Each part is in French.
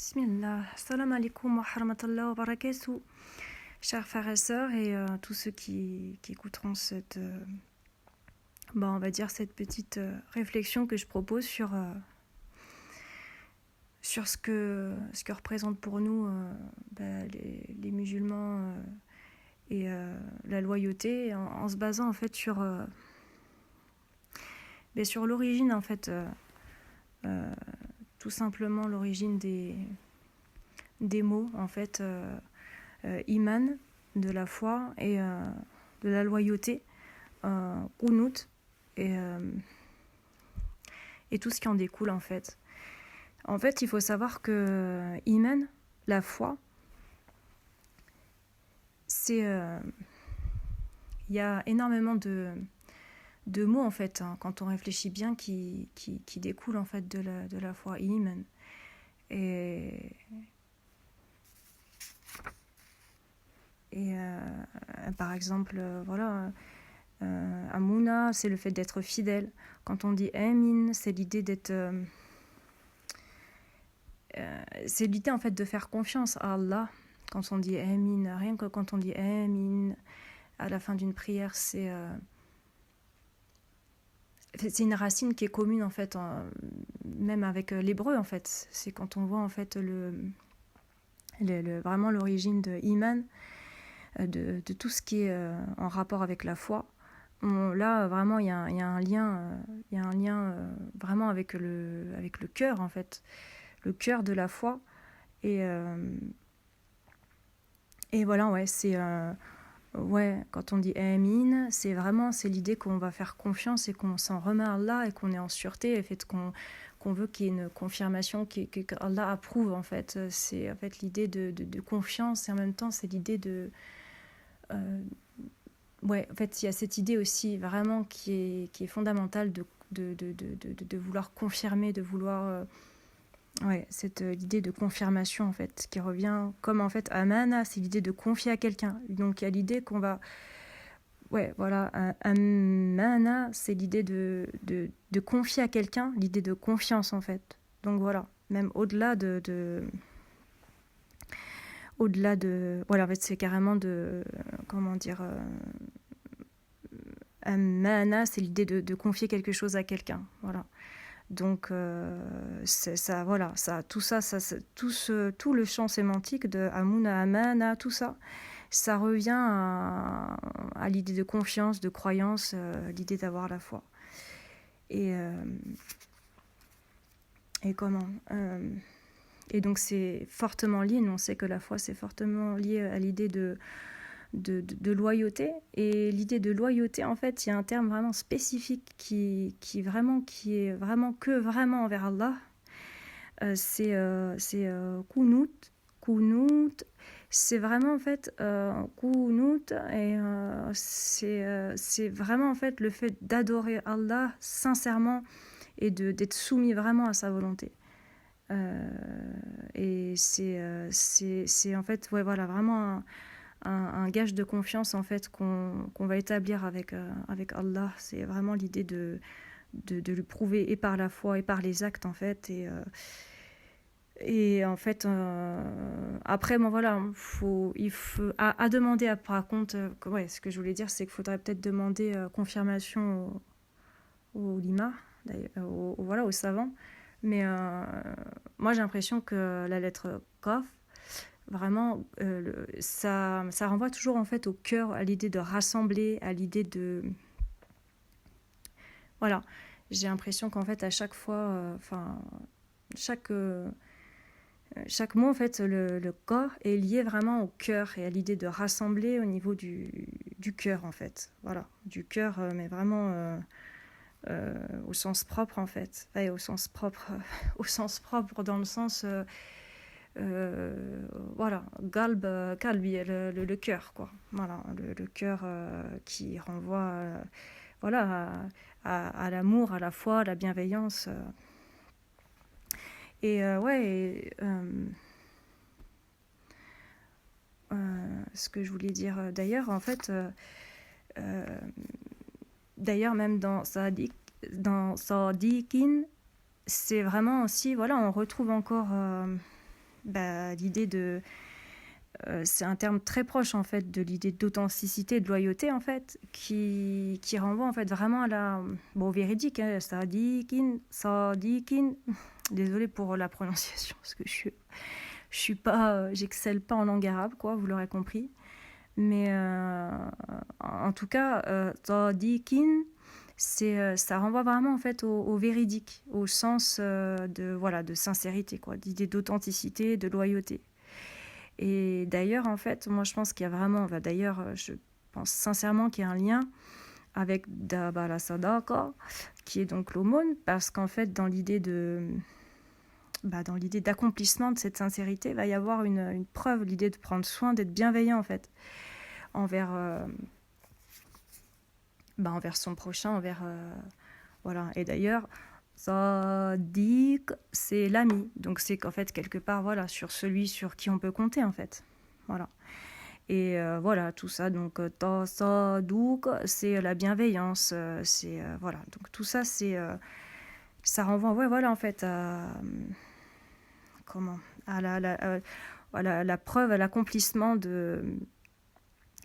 Bismillah, salam alaikum wa rahmatullah wa barakatuh, chers frères et sœurs et tous ceux qui écouteront cette, on va dire cette petite réflexion que je propose sur ce que représentent pour nous les musulmans et la loyauté en se basant en fait sur l'origine en fait, tout simplement l'origine des mots en fait, iman de la foi et de la loyauté, qunut et tout ce qui en découle en fait. En fait, il faut savoir que iman, la foi, c'est il y a énormément de mots en fait, quand on réfléchit bien, qui découlent en fait de la foi, iman. Et par exemple, Amuna, c'est le fait d'être fidèle. Quand on dit Amin, c'est l'idée d'être... c'est l'idée en fait de faire confiance à Allah. Quand on dit Amin, rien que quand on dit Amin à la fin d'une prière, c'est une racine qui est commune en fait, même avec l'hébreu en fait. C'est quand on voit en fait vraiment l'origine de Iman, de tout ce qui est en rapport avec la foi. Là vraiment il y a un lien vraiment avec le cœur en fait, le cœur de la foi. Et voilà, ouais, c'est quand on dit Amin, c'est l'idée qu'on va faire confiance et qu'on s'en remet à Allah et qu'on est en sûreté, et fait qu'on veut qu'il y ait une confirmation qu'Allah approuve en fait. C'est en fait l'idée de confiance, et en même temps c'est l'idée de en fait il y a cette idée aussi vraiment qui est fondamentale de vouloir confirmer, de vouloir cette l'idée de confirmation en fait, qui revient comme en fait amana, c'est l'idée de confier à quelqu'un. Donc il y a l'idée qu'on va amana, c'est l'idée de confier à quelqu'un, l'idée de confiance en fait. Donc voilà, même au-delà de en fait c'est carrément de comment dire, amana, c'est l'idée de confier quelque chose à quelqu'un, voilà. Donc ça, voilà, ça, tout ça, tout le champ sémantique de Amuna, Amana, tout ça, ça revient à l'idée de confiance, de croyance, l'idée d'avoir la foi. Et comment et donc c'est fortement lié, nous on sait que la foi c'est fortement lié à l'idée de loyauté. Et l'idée de loyauté, en fait, il y a un terme vraiment spécifique qui est vraiment envers Allah. C'est kunut. Kunut, c'est vraiment en fait kunut, et c'est vraiment en fait le fait d'adorer Allah sincèrement et d'être soumis vraiment à sa volonté. Et c'est en fait vraiment un gage de confiance en fait qu'on va établir avec Allah. C'est vraiment l'idée de lui prouver, et par la foi et par les actes en fait. Et en fait après il faut à demander par contre, ce que je voulais dire, c'est qu'il faudrait peut-être demander confirmation au lima, aux savants. Mais moi j'ai l'impression que la lettre Qaf, vraiment, ça renvoie toujours en fait au cœur, à l'idée de rassembler, à l'idée de... Voilà, j'ai l'impression qu'en fait à chaque fois, chaque mot en fait, le corps est lié vraiment au cœur et à l'idée de rassembler au niveau du cœur en fait. Voilà, du cœur, mais vraiment au sens propre en fait. Au sens propre, dans le sens... kalbi, le cœur, quoi. Voilà, le cœur qui renvoie à l'amour, à la foi, à la bienveillance. Ce que je voulais dire d'ailleurs, en fait, d'ailleurs même dans Sadiqin, c'est vraiment aussi, on retrouve encore l'idée de... c'est un terme très proche en fait de l'idée d'authenticité et de loyauté en fait qui renvoie en fait vraiment à la bon véridique hein, sadikin désolée pour la prononciation parce que je suis pas j'excelle pas en langue arabe quoi vous l'aurez compris mais en tout cas sadikin c'est ça renvoie vraiment en fait au véridique au sens de voilà de sincérité quoi d'idée d'authenticité de loyauté. Et d'ailleurs, en fait, moi je pense qu'il y a vraiment, d'ailleurs, je pense sincèrement qu'il y a un lien avec la Sadaqa, qui est donc l'aumône, parce qu'en fait, dans l'idée d'accomplissement de cette sincérité, il va y avoir une preuve, l'idée de prendre soin, d'être bienveillant, en fait, envers, envers son prochain, envers... voilà. Et d'ailleurs, Sadiq, c'est l'ami. Donc c'est qu'en fait, quelque part, voilà, sur celui sur qui on peut compter, en fait. Voilà. Et voilà, tout ça, donc Sadouk, c'est la bienveillance, c'est... voilà, donc tout ça, c'est... ça renvoie, ouais, voilà, en fait, à... comment à la preuve, à l'accomplissement de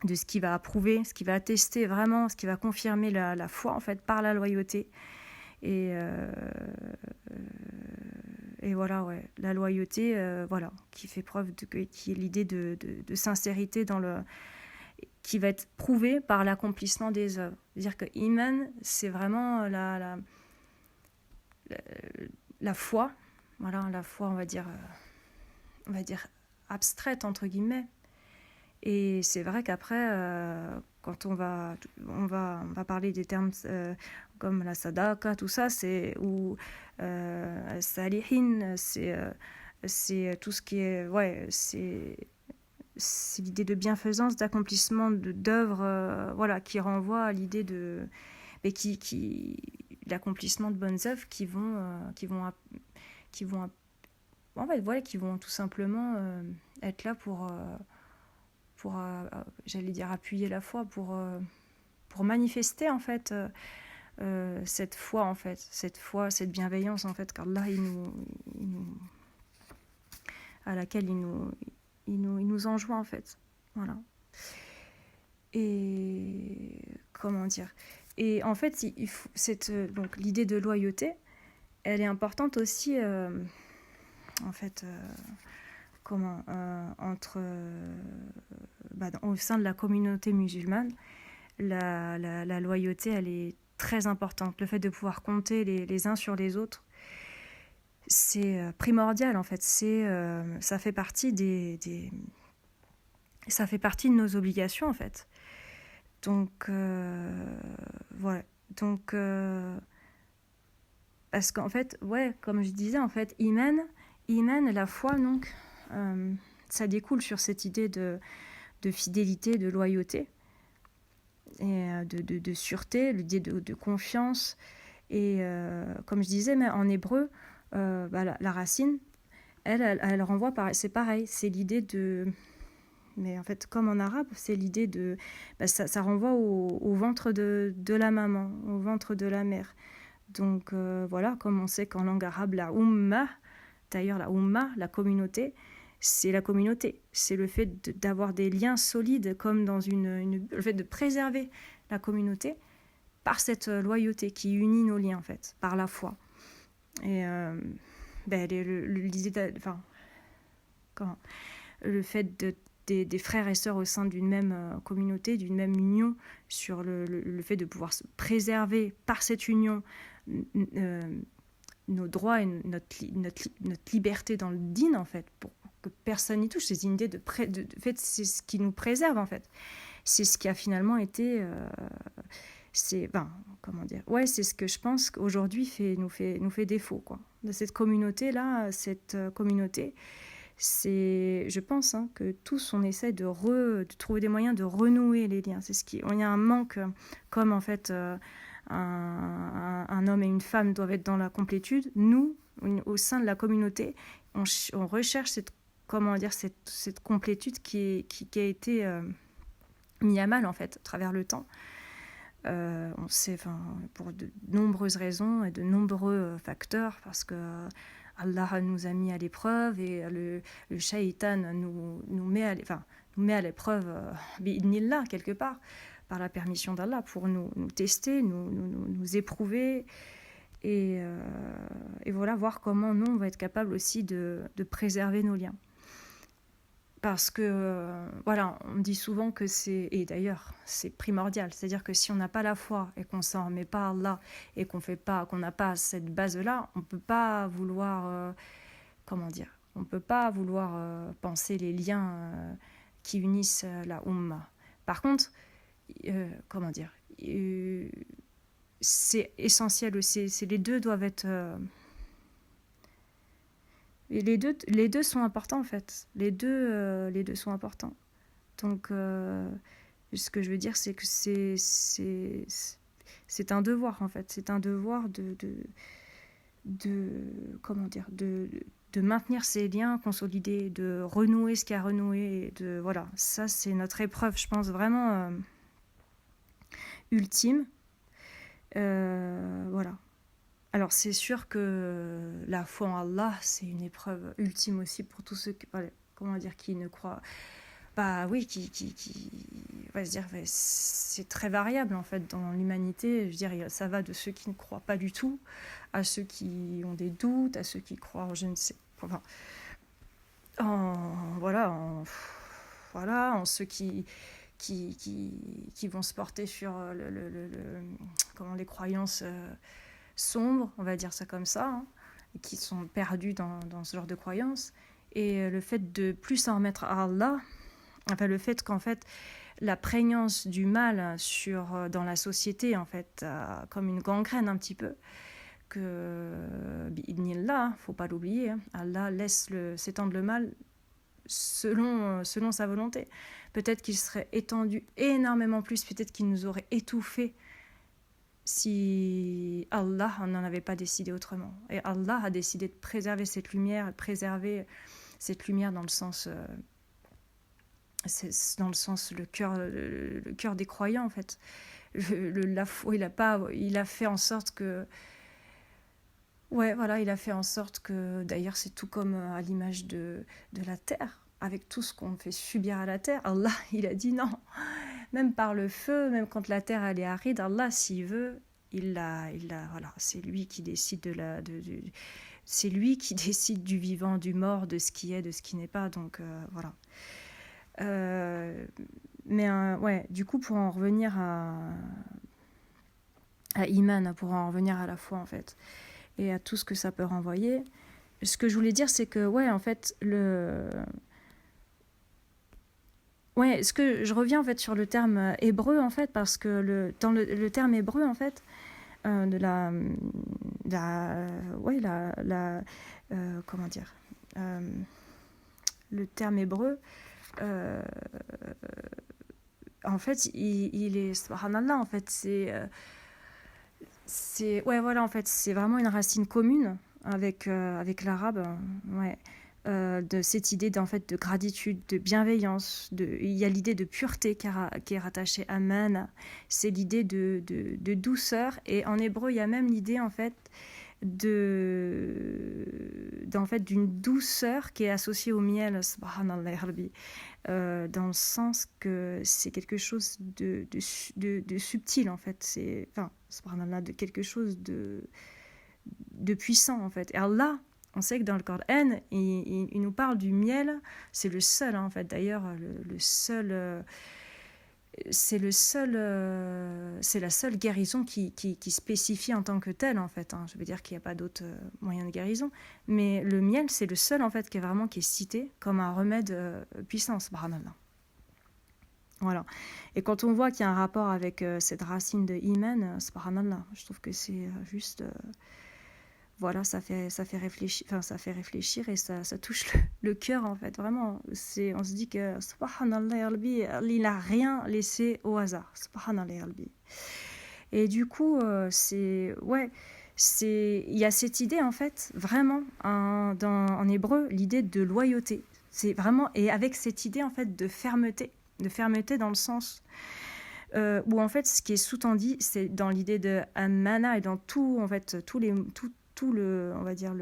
ce qui va approuver, ce qui va attester vraiment, ce qui va confirmer la foi, en fait, par la loyauté. Et voilà, ouais, la loyauté, voilà, qui fait preuve qui est l'idée de sincérité dans le, qui va être prouvée par l'accomplissement des œuvres. C'est-à-dire que iman, c'est vraiment la foi, voilà, la foi, on va dire abstraite entre guillemets. Et c'est vrai qu'après, quand on va parler des termes comme la sadaqa, tout ça, c'est ou salihin, c'est tout ce qui est, ouais, c'est l'idée de bienfaisance, d'accomplissement d'œuvres, voilà, qui renvoie à l'idée de, mais l'accomplissement de bonnes œuvres qui vont en fait, voilà, qui vont tout simplement être là pour j'allais dire appuyer la foi, pour manifester en fait cette foi en fait, cette bienveillance en fait qu'Allah à laquelle il nous enjoint en fait, voilà. Et comment dire, et en fait il faut, donc l'idée de loyauté, elle est importante aussi en fait entre au sein de la communauté musulmane, la loyauté, elle est très importante. Le fait de pouvoir compter les uns sur les autres, c'est primordial en fait. Ça fait partie ça fait partie de nos obligations en fait. Donc voilà. Donc parce qu'en fait, ouais, comme je disais en fait, iman, la foi donc. Ça découle sur cette idée de fidélité, de loyauté, et de sûreté, l'idée de confiance. Et comme je disais, mais en hébreu, la racine, elle renvoie, c'est pareil, c'est l'idée de... Mais en fait, comme en arabe, c'est l'idée de... ça renvoie au ventre de la maman, au ventre de la mère. Donc voilà, comme on sait qu'en langue arabe, la umma, d'ailleurs la umma, la communauté, c'est la communauté, c'est le fait d'avoir des liens solides comme dans le fait de préserver la communauté par cette loyauté qui unit nos liens en fait, par la foi. Et le fait des frères et sœurs au sein d'une même communauté, d'une même union, sur le fait de pouvoir se préserver par cette union nos droits et notre liberté dans le din en fait, pour que personne n'y touche. C'est une idée de fait, c'est ce qui nous préserve en fait. C'est ce qui a finalement été comment dire, ouais, c'est ce que je pense qu'aujourd'hui nous fait défaut quoi. De cette communauté là, c'est, je pense que tous on essaie de trouver des moyens de renouer les liens. Il y a un manque, comme en fait un homme et une femme doivent être dans la complétude. Nous, au sein de la communauté, on recherche cette complétude qui a été mise à mal en fait à travers le temps. On sait, pour de nombreuses raisons et de nombreux facteurs, parce que Allah nous a mis à l'épreuve et le shaitan nous met à l'épreuve, bi'idnillah, quelque part, par la permission d'Allah, pour nous tester, nous éprouver, et voilà, voir comment nous, on va être capable aussi de préserver nos liens. Parce que, voilà, on dit souvent que et d'ailleurs, c'est primordial, c'est-à-dire que si on n'a pas la foi et qu'on s'en remet pas à Allah et qu'on n'a pas cette base-là, on ne peut pas vouloir, on peut pas vouloir penser les liens qui unissent la Ummah. Par contre, c'est essentiel aussi, les deux doivent être... et les deux sont importants en fait. Les deux sont importants. Donc, ce que je veux dire, c'est que c'est un devoir en fait. C'est un devoir de maintenir ces liens consolidés, de renouer ce qui a renoué. Voilà, ça c'est notre épreuve, je pense vraiment ultime. Voilà. Alors c'est sûr que la foi en Allah, c'est une épreuve ultime aussi pour tous ceux qui ne croient pas. Oui, qui va se dire, c'est très variable en fait dans l'humanité. Je veux dire, ça va de ceux qui ne croient pas du tout, à ceux qui ont des doutes, à ceux qui croient, je ne sais, en ceux qui vont se porter sur les croyances sombres, on va dire ça comme ça, hein, qui sont perdus dans ce genre de croyances. Et le fait de plus s'en remettre à Allah, le fait qu'en fait la prégnance du mal dans la société, en fait, comme une gangrène un petit peu, que bi'idnillah, faut pas l'oublier, hein, Allah laisse s'étendre le mal selon sa volonté. Peut-être qu'il serait étendu énormément plus, peut-être qu'il nous aurait étouffés si Allah n'en avait pas décidé autrement. Et Allah a décidé de préserver cette lumière dans le sens le cœur des croyants en fait. La foi, il a fait en sorte que il a fait en sorte que, d'ailleurs c'est tout comme à l'image de la terre, avec tout ce qu'on fait subir à la terre, Allah il a dit non, même par le feu, même quand la terre elle est aride, Allah s'il veut, c'est lui qui décide c'est lui qui décide du vivant, du mort, de ce qui est, de ce qui n'est pas, donc voilà. Du coup, pour en revenir à Iman, pour en revenir à la foi en fait, et à tout ce que ça peut renvoyer, ce que je voulais dire, c'est que en fait ce que je reviens en fait sur le terme hébreu en fait, parce que dans le terme hébreu en fait, le terme hébreu, en fait, il est subhanallah, en fait, en fait, c'est vraiment une racine commune avec l'arabe, de cette idée en fait de gratitude, de bienveillance, il y a l'idée de pureté qui est rattachée à man, c'est l'idée de douceur, et en hébreu il y a même l'idée en fait d'une douceur qui est associée au miel, subhanallah rabbi, dans le sens que c'est quelque chose de subtil en fait, subhanallah, de quelque chose de puissant en fait. Et Allah, on sait que dans le Coran, il nous parle du miel, c'est le seul en fait, d'ailleurs c'est la seule guérison qui spécifie en tant que telle en fait, hein. Je veux dire qu'il n'y a pas d'autres moyens de guérison, mais le miel c'est le seul en fait qui est cité comme un remède puissant, subhanallah. Voilà. Et quand on voit qu'il y a un rapport avec cette racine de iman, subhanallah, je trouve que c'est juste ça fait réfléchir et ça touche le cœur en fait, vraiment. On se dit que subhanallah ya Rabbi, il n'a rien laissé au hasard, subhanallah ya Rabbi. Et du coup il y a cette idée en fait, vraiment en hébreu, l'idée de loyauté, c'est vraiment, et avec cette idée en fait de fermeté dans le sens où en fait ce qui est sous-tendu, c'est dans l'idée de amana, et dans tout en fait, tout le, on va dire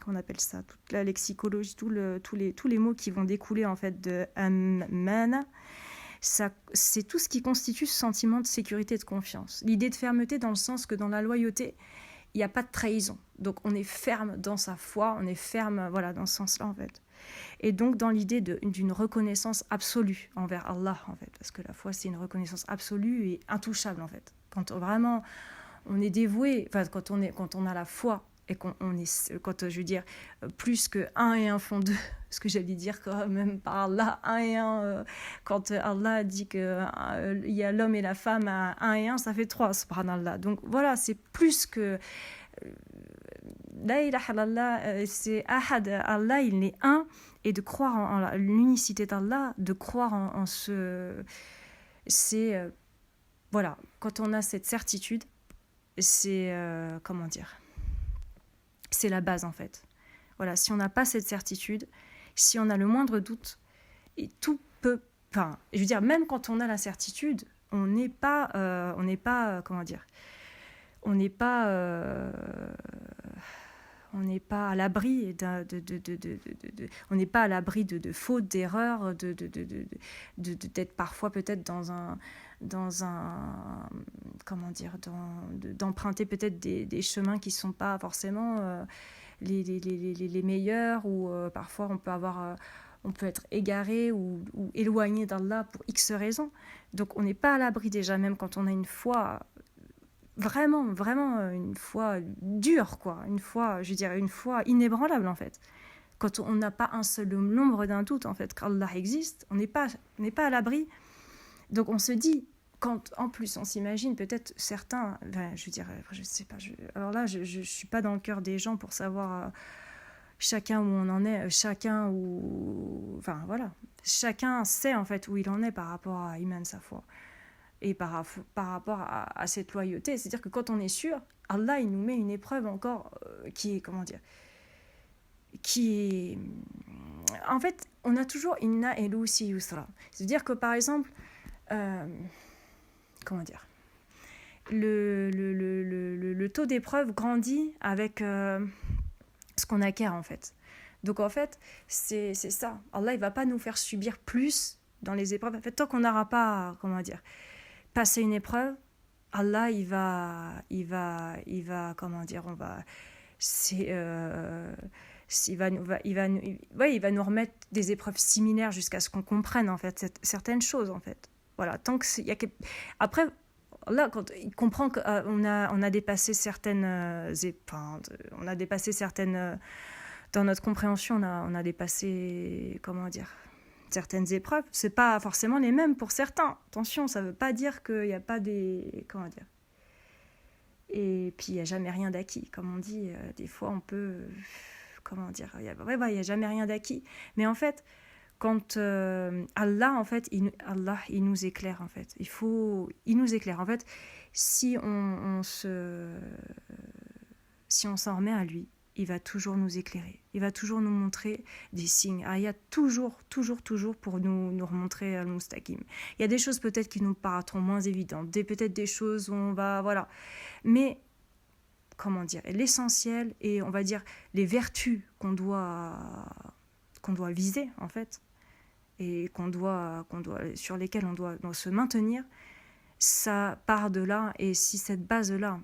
on appelle ça, toute la lexicologie, tous les mots qui vont découler en fait de amana, ça, c'est tout ce qui constitue ce sentiment de sécurité et de confiance. L'idée de fermeté dans le sens que dans la loyauté, il n'y a pas de trahison. Donc on est ferme dans sa foi, on est ferme voilà, dans ce sens-là en fait. Et donc dans l'idée d'une reconnaissance absolue envers Allah en fait, parce que la foi c'est une reconnaissance absolue et intouchable en fait. Quand vraiment on est dévoué, enfin quand on a la foi et qu'on est, quand je veux dire plus que 1 et 1 font 2, ce que j'allais dire quand même par Allah, 1 et 1, quand Allah dit qu'il y a l'homme et la femme à 1 et 1, ça fait 3, subhanallah. Donc voilà, c'est plus que la ilaha illallah, c'est ahad, Allah il est un, et de croire en l'unicité d'Allah, de croire en ce... C'est... voilà, quand on a cette certitude, c'est... comment dire, c'est la base en fait. Voilà, si on n'a pas cette certitude, si on a le moindre doute, et tout peut... Enfin, je veux dire, même quand on a la certitude, on n'est pas... comment dire, on n'est pas à l'abri on n'est pas à l'abri de fautes, d'erreurs, d'être parfois peut-être dans un comment dire, d'emprunter peut-être des chemins qui sont pas forcément les meilleurs, ou parfois on peut être égaré ou éloigné d'Allah pour X raisons. Donc on n'est pas à l'abri déjà, même quand on a une foi vraiment une foi dure, quoi, une foi, je dirais une foi inébranlable en fait. Quand on n'a pas un seul nombre d'un doute en fait qu'Allah existe, on n'est pas à l'abri. Donc on se dit, quand en plus on s'imagine peut-être certains, ben, je dirais, je sais pas, alors là je suis pas dans le cœur des gens pour savoir chacun où on en est, enfin voilà, chacun sait en fait où il en est par rapport à Iman, sa foi. Et par rapport à cette loyauté, c'est-à-dire que quand on est sûr, Allah il nous met une épreuve encore qui est, comment dire, qui est... En fait, on a toujours inna elu si yusra. C'est-à-dire que par exemple, comment dire, le taux d'épreuve grandit avec ce qu'on acquiert en fait. Donc en fait, c'est ça. Allah il va pas nous faire subir plus dans les épreuves. En fait, tant qu'on n'aura pas, comment dire, passer une épreuve, Allah il va comment dire, il va nous remettre des épreuves similaires jusqu'à ce qu'on comprenne en fait certaines choses en fait. Voilà, tant que après là quand il comprend qu'on a dépassé certaines on a dépassé certaines dans notre compréhension, on a dépassé, comment dire, certaines épreuves, c'est pas forcément les mêmes pour certains. Attention, ça veut pas dire qu'il n'y a pas des... Comment dire. Et puis, il n'y a jamais rien d'acquis. Comme on dit, des fois, on peut... Comment dire. Il n'y a jamais rien d'acquis. Mais en fait, quand Allah, en fait, il nous éclaire, en fait. Il nous éclaire. En fait, si on s'en remet à lui, il va toujours nous éclairer. Il va toujours nous montrer des signes. Il y a toujours pour nous remontrer al-mustaqim. Il y a des choses peut-être qui nous paraîtront moins évidentes, peut-être des choses où on va... Voilà. Mais, comment dire, l'essentiel, et on va dire les vertus qu'on doit viser, en fait, et sur lesquelles on doit se maintenir, ça part de là. Et si cette base-là,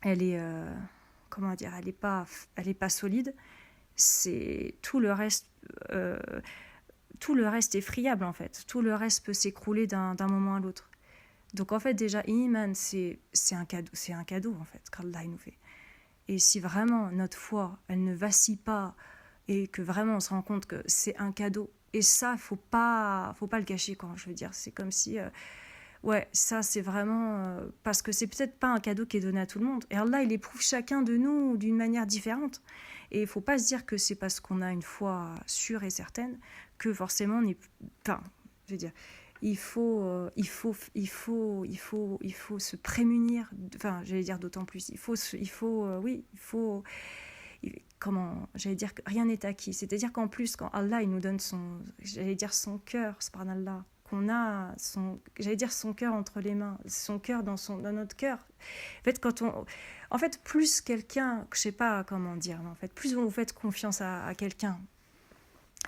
elle est... comment dire, elle est pas solide, c'est tout le reste est friable en fait, tout le reste peut s'écrouler d'un moment à l'autre. Donc en fait déjà iman c'est un cadeau en fait qu'Allah nous fait. Et si vraiment notre foi elle ne vacille pas et que vraiment on se rend compte que c'est un cadeau, et ça faut pas le cacher, quand je veux dire, c'est comme si ouais, ça c'est vraiment... parce que c'est peut-être pas un cadeau qui est donné à tout le monde. Et Allah, il éprouve chacun de nous d'une manière différente. Et il faut pas se dire que c'est parce qu'on a une foi sûre et certaine que forcément on est... Enfin, je veux dire, il faut se prémunir... Enfin, j'allais dire d'autant plus. Comment, j'allais dire que rien n'est acquis. C'est-à-dire qu'en plus, quand Allah il nous donne son cœur, subhanallah, qu'on a, j'allais dire son cœur entre les mains, son cœur dans notre cœur. En fait, plus quelqu'un, je sais pas comment dire, mais en fait, plus vous faites confiance à quelqu'un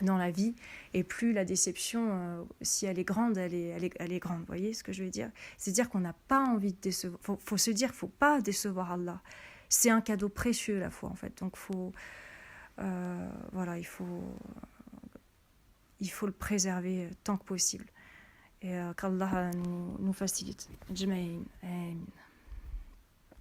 dans la vie, et plus la déception, si elle est grande, elle est grande. Vous voyez ce que je veux dire? C'est-à-dire qu'on n'a pas envie de décevoir. Faut se dire, faut pas décevoir Allah. C'est un cadeau précieux, la foi, en fait. Donc, voilà, il faut le préserver tant que possible. Et qu'Allah nous facilite. Jmaïn. Amin.